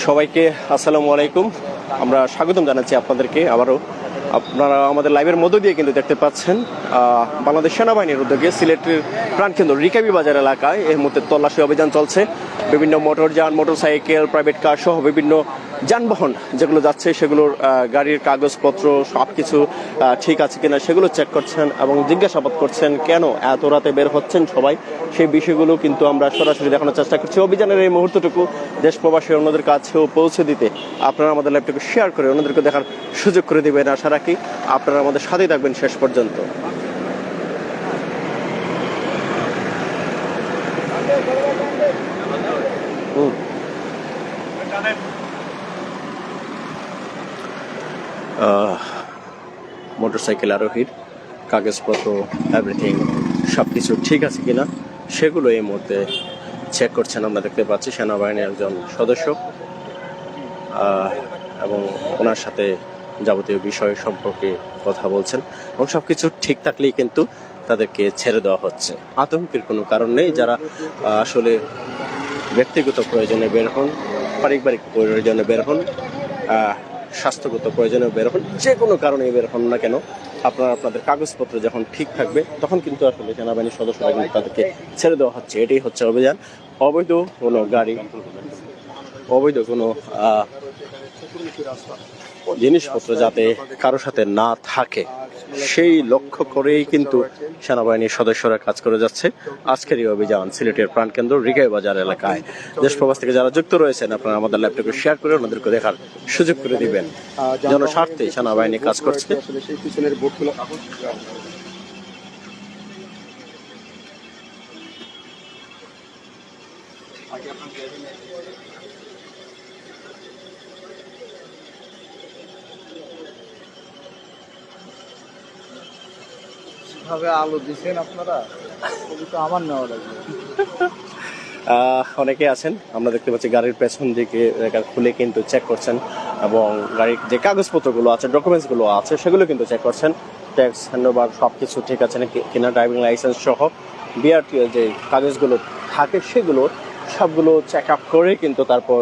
সবাইকে আসসালামু আলাইকুম। আমরা স্বাগতম জানাচ্ছি আপনাদেরকে আবারও। আপনারা আমাদের লাইভের মধ্য দিয়ে কিন্তু দেখতে পাচ্ছেন বাংলাদেশ সেনাবাহিনীর উদ্যোগে সিলেটের প্রাণকেন্দ্র রিকাবি বাজার এলাকায় এই মুহূর্তে তল্লাশি অভিযান চলছে। বিভিন্ন মোটরযান, মোটরসাইকেল, প্রাইভেট কার সহ বিভিন্ন যানবাহন যেগুলো যাচ্ছে সেগুলোর গাড়ির কাগজপত্র সব কিছু ঠিক আছে কিনা সেগুলো চেক করছেন এবং জিজ্ঞাসাবাদ করছেন কেন এত রাতে বের হচ্ছেন সবাই, সেই বিষয়গুলো কিন্তু আমরা সরাসরি দেখানোর চেষ্টা করছি। অভিযানের এই মুহূর্তটুকু দেশ প্রবাসী অন্যদের কাছেও পৌঁছে দিতে আপনারা আমাদের লাইভটাকে শেয়ার করে অন্যদেরকে দেখার সুযোগ করে দেবেন আশা রাখি। আপনারা আমাদের সাথেই থাকবেন শেষ পর্যন্ত। মোটরসাইকেল আরোহীর কাগজপত্র এভরিথিং সব কিছু ঠিক আছে কিনা সেগুলো এই মুহূর্তে চেক করছেন। আমরা দেখতে পাচ্ছি সেনাবাহিনীর একজন সদস্য এবং ওনার সাথে যাবতীয় বিষয় সম্পর্কে কথা বলছেন এবং সবকিছু ঠিক থাকলেই কিন্তু তাদেরকে ছেড়ে দেওয়া হচ্ছে। আতঙ্কের কোনো কারণ নেই। যারা আসলে ব্যক্তিগত প্রয়োজনে বের হন, পারিবারিক প্রয়োজনে বের হন, স্বাস্থ্যগত প্রয়োজনে বের হন, যে কোনো কারণে বের হন না কেন, আপনাদের কাগজপত্র যখন ঠিক থাকবে তখন কিন্তু আসলে সেনাবাহিনীর সদস্যরা কিন্তু তাদেরকে ছেড়ে দেওয়া হচ্ছে। এটাই হচ্ছে অভিযান। অবৈধ কোনো গাড়ি, অবৈধ কোনো জিনিসপত্র যাতে কারোর সাথে না থাকে সেই লক্ষ্য করেই কিন্তু সেনাবাহিনীর সদস্যরা কাজ করে যাচ্ছে। আজকের এই অভিযান সিলেটের প্রাণকেন্দ্র রিকাবি বাজার এলাকায়। দেশ প্রবাস থেকে যারা যুক্ত রয়েছেন আপনারা আমাদের ল্যাপটপে শেয়ার করে ওনাদেরকে দেখার সুযোগ করে দিবেন। জনস্বার্থে সেনাবাহিনী কাজ করছে। আলো দিচ্ছেন আপনারা, তো আমার নেওয়া লাগবে। অনেকে আছেন, আমরা দেখতে পাচ্ছি গাড়ির পেছন দিকে খুলে কিন্তু চেক করছেন এবং গাড়ির যে কাগজপত্রগুলো আছে, ডকুমেন্টসগুলো আছে সেগুলো কিন্তু চেক করছেন। ট্যাক্স, হ্যান্ডওভার সব কিছু ঠিক আছে নাকি কিনা, ড্রাইভিং লাইসেন্স সহ বিআরটি যে কাগজগুলো থাকে সেগুলো সবগুলো চেক আপ করে কিন্তু তারপর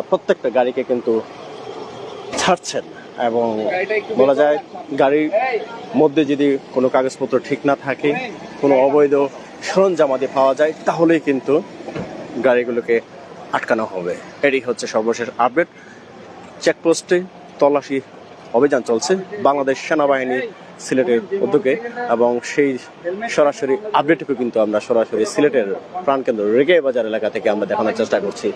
প্রত্যেকটা গাড়িকে কিন্তু ছাড়ছেন। এবং বলা যায় গাড়ির মধ্যে যদি কোনো কাগজপত্র ঠিক না থাকে, কোনো অবৈধ সরঞ্জামাদি পাওয়া যায় তাহলেই কিন্তু গাড়িগুলোকে আটকানো হবে। এটাই হচ্ছে সর্বশেষ আপডেট। চেকপোস্টে তল্লাশি অভিযান চলছে বাংলাদেশ সেনাবাহিনী সিলেটের উদ্যোগে এবং সেই সরাসরি আপডেটটুকু কিন্তু আমরা সরাসরি সিলেটের প্রাণকেন্দ্র রিকাবি বাজার এলাকা থেকে আমরা দেখানোর চেষ্টা করছি।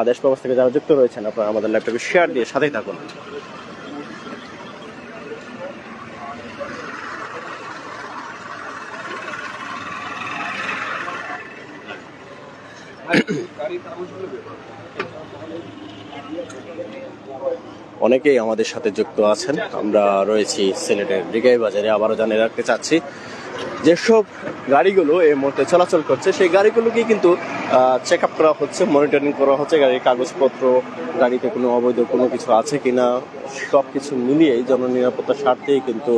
দেশ প্রবাস থেকে যারা যুক্ত রয়েছেন আপনারা আমাদের ল্যাপটপে শেয়ার দিয়ে সাথেই থাকুন। অনেকেই আমাদের সাথে যুক্ত আছেন। আমরা রয়েছি সিলেটের রিকাবি বাজারে। আবারও জানিয়ে রাখতে চাচ্ছি যেসব গাড়িগুলো এই মুহূর্তে চলাচল করছে সেই গাড়িগুলোকে কিন্তু চেক আপ করা হচ্ছে, মনিটরিং করা হচ্ছে। গাড়ির কাগজপত্র, গাড়িতে কোনো অবৈধ কোনো কিছু আছে কিনা সব কিছু মিলিয়েই জননিরাপত্তার স্বার্থেই কিন্তু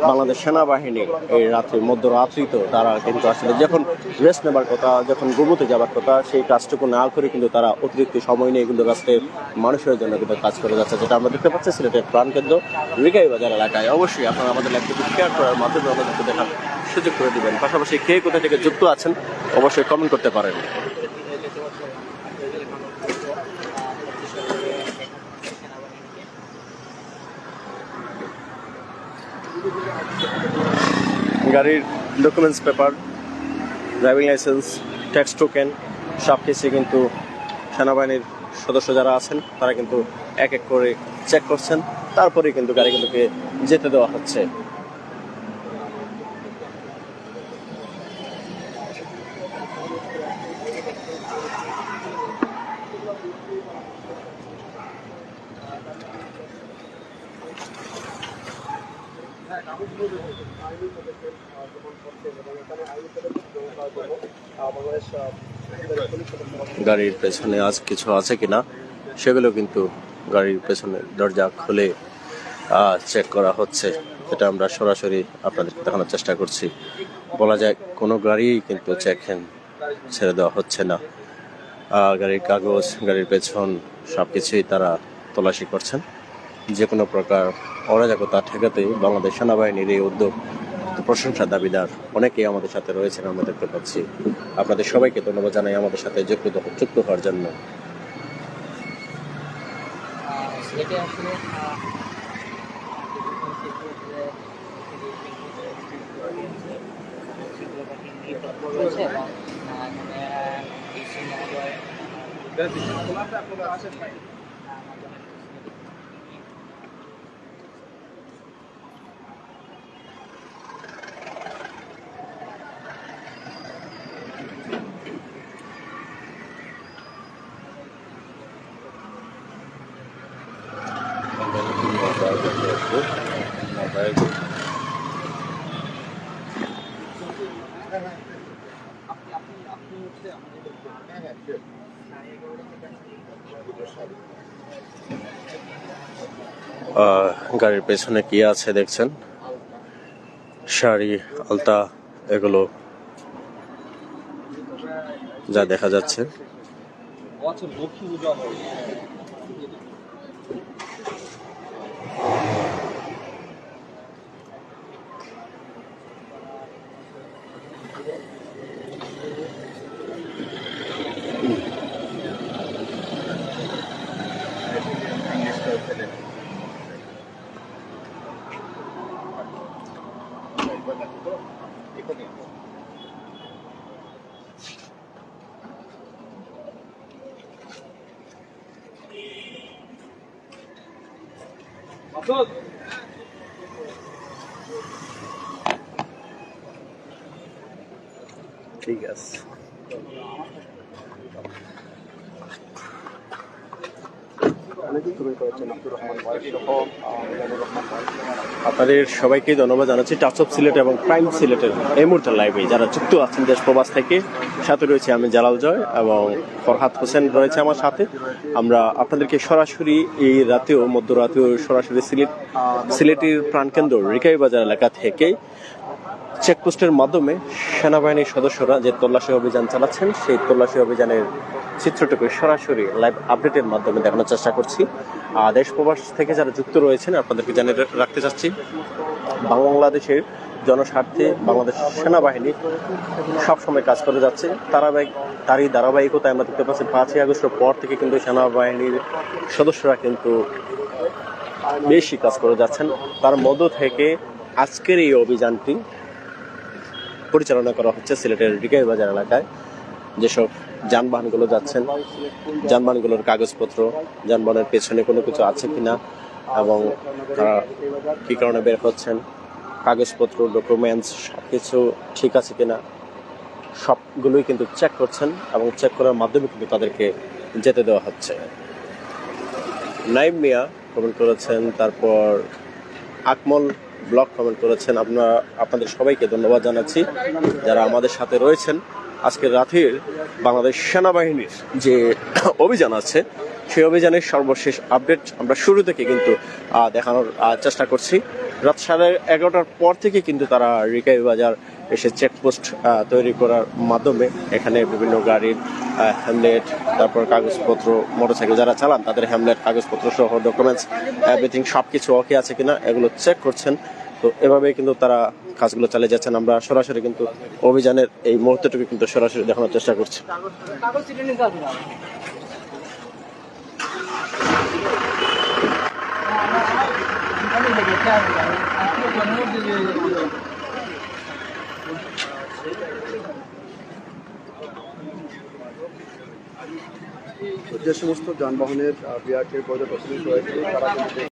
বাংলাদেশ সেনাবাহিনী এই মধ্যরাত্রি তো তারা কিন্তু আসলে যখন রেস্ট নেবার কথা, যখন ঘুমোতে যাবার কথা, সেই কাজটুকু না করে কিন্তু তারা অতিরিক্ত সময় নিয়ে কিন্তু রাস্তায় মানুষের জন্য কিন্তু কাজ করে যাচ্ছে, যেটা আমরা দেখতে পাচ্ছি সিলেটের প্রাণকেন্দ্র রিকাবি বাজার এলাকায়। অবশ্যই আপনারা আমাদের ল্যাপটপে শেয়ার করার মাধ্যমে আমাদেরকে দেখার সুযোগ করে দিবেন। পাশাপাশি কে কোথা থেকে যুক্ত আছেন অবশ্যই কমেন্ট করতে পারেন। গাড়ির documents, paper, driving licence, tax token সব কিছু কিন্তু সেনাবাহিনীর সদস্য যারা আছেন তারা কিন্তু এক এক করে চেক করছেন, তারপরে কিন্তু গাড়িগুলোকে যেতে দেওয়া হচ্ছে। গাড়ির পেছনে আজ কিছু আছে কিনা সেগুলো কিন্তু গাড়ির পেছনে দরজা খুলে চেক করা হচ্ছে, যেটা আমরা সরাসরি আপনাদের দেখানোর চেষ্টা করছি। বলা যায় কোনো গাড়ি কিন্তু চেক ছেড়ে দেওয়া হচ্ছে না। গাড়ির কাগজ, গাড়ির পেছন সবকিছুই তারা তল্লাশি করছেন। যে কোনো প্রকার অরাজকতা ঠেকাতে বাংলাদেশ সেনাবাহিনীর এই উদ্যোগ প্রশংসার দাবিদার অনেকেই আমাদের সাথে রয়েছেন, আমরা দেখতে পাচ্ছি। আপনাদের সবাইকে ধন্যবাদ জানাই আমাদের সাথে যুক্ত হওয়ার জন্য। সিলেটে আসলে রয়েছে এবং গাড়ির পেছনে কি আছে দেখছেন, শাড়ি, আলতা, এগুলো যা দেখা যাচ্ছে। ঠিক আছে, আপনাদের সবাইকে ধন্যবাদ জানাচ্ছি। টাচ অফ সিলেট এবং প্রাইম সিলেটের এই মুহূর্তে লাইভে যারা যুক্ত আছেন দেশ প্রবাস থেকে, সাথে রয়েছে আমি জালাল জয় এবং ফরহাদ হোসেন রয়েছে আমার সাথে। আমরা আপনাদেরকে সরাসরি এই রাতেও, মধ্যরাতেও সরাসরি সিলেটের প্রাণকেন্দ্র রিকাই বাজার এলাকা থেকে চেকপোস্টের মাধ্যমে সেনাবাহিনীর সদস্যরা যে তল্লাশি অভিযান চালাচ্ছেন, সেই তল্লাশি অভিযানের চিত্রটুকু সরাসরি লাইভ আপডেটের মাধ্যমে দেখানোর চেষ্টা করছি। দেশ প্রবাস থেকে যারা যুক্ত রয়েছেন আপনাদেরকে জানিয়ে রাখতে চাচ্ছি, বাংলাদেশের জনস্বার্থে বাংলাদেশ সেনাবাহিনী সবসময় কাজ করে যাচ্ছে। তারই ধারাবাহিকতায় আমরা দেখতে পাচ্ছি 5ই আগস্টের পর থেকে কিন্তু সেনাবাহিনীর সদস্যরা কিন্তু বেশি কাজ করে যাচ্ছেন। তার মধ্য থেকে আজকের এই অভিযানটি পরিচালনা করা হচ্ছে সিলেটের রিকাই বাজার এলাকায়। যেসব যানবাহনগুলো যাচ্ছেন, যানবাহনগুলোর কাগজপত্র, যানবাহনের পেছনে কোনো কিছু আছে কিনা এবং তারা কী কারণে বের হচ্ছেন, কাগজপত্র, ডকুমেন্টস সবকিছু ঠিক আছে কিনা, সবগুলোই কিন্তু চেক করছেন এবং চেক করার মাধ্যমে কিন্তু তাদেরকে যেতে দেওয়া হচ্ছে। নাইম মিয়া কমেন্ট করেছেন, তারপর আকমল ব্লগ কমেন্ট করেছেন। আপনাদের সবাইকে ধন্যবাদ জানাচ্ছি যারা আমাদের সাথে রয়েছেন। আজকের রাতের বাংলাদেশ সেনাবাহিনীর যে অভিযান আছে, সেই অভিযানের সর্বশেষ আপডেট আমরা শুরু থেকে কিন্তু দেখানোর চেষ্টা করছি। রাত 11:30 পর থেকে কিন্তু তারা রিকাই বাজার এসে চেকপোস্ট তৈরি করার মাধ্যমে এখানে বিভিন্ন গাড়ির হ্যামলেট, তারপর কাগজপত্র, মোটরসাইকেল যারা চালান তাদের হ্যামলেট, কাগজপত্র সহ ডকুমেন্টস এভরিথিং সবকিছু ওকে আছে কিনা এগুলো চেক করছেন। তো এভাবে কিন্তু তারা কাজগুলো চালিয়ে যাচ্ছেন। আমরা সরাসরি কিন্তু অভিযানের এই মুহূর্তটুকু কিন্তু সরাসরি দেখানোর চেষ্টা করছি। যে সমস্ত যানবাহনের বিআরটির বৈধ ডকুমেন্ট রয়েছে তারা কিন্তু